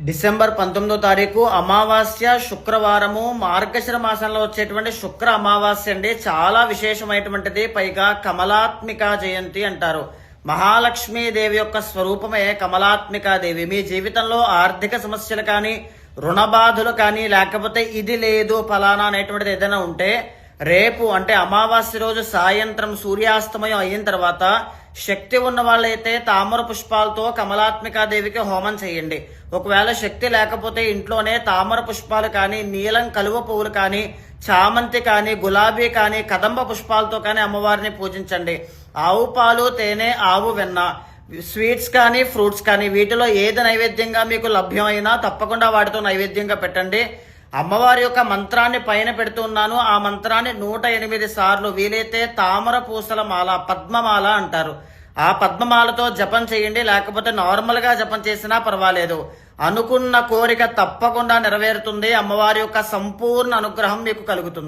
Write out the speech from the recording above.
December 19వ తారీఖు అమావాస్య శుక్రవారము మార్గశిర మాసంలో వచ్చేటువంటి శుక్ర అమావాస్య అండి. చాలా విశేషమైనటువంటిది. పైగా కమలాత్మికా జయంతి అంటారు. మహాలక్ష్మీదేవి యొక్క స్వరూపమే కమలాత్మికాదేవి. మీ జీవితంలో ఆర్థిక సమస్యలు కానీ, రుణ బాధలు కానీ, లేకపోతే ఇది లేదు ఫలానా అనేటువంటిది ఏదైనా ఉంటే రేపు అంటే అమావాస్య రోజు సాయంత్రం సూర్యాస్తమయం అయిన తర్వాత శక్తి ఉన్న వాళ్ళైతే తామర పుష్పాలతో కమలాత్మికాదేవికి హోమం చేయండి. ఒకవేళ శక్తి లేకపోతే ఇంట్లోనే తామర పుష్పాలు కానీ, నీలం కలువ పువ్వులు కానీ, చామంతి కానీ, గులాబీ కానీ, కదంబ పుష్పాలతో కానీ అమ్మవారిని పూజించండి. ఆవు పాలు, తేనె, ఆవు వెన్న, స్వీట్స్ కానీ, ఫ్రూట్స్ కానీ వీటిలో ఏది నైవేద్యంగా మీకు లభ్యమైనా తప్పకుండా వాటితో నైవేద్యంగా పెట్టండి. అమ్మవారి యొక్క మంత్రాన్ని పైన పెడుతున్నాను. ఆ మంత్రాన్ని 108 సార్లు వీలైతే తామర పూసల మాల, పద్మమాల అంటారు, ఆ పద్మమాలతో జపం చేయండి. లేకపోతే నార్మల్గా జపం చేసినా పర్వాలేదు. అనుకున్న కోరిక తప్పకుండా నెరవేరుతుంది. అమ్మవారి యొక్క సంపూర్ణ అనుగ్రహం మీకు కలుగుతుంది.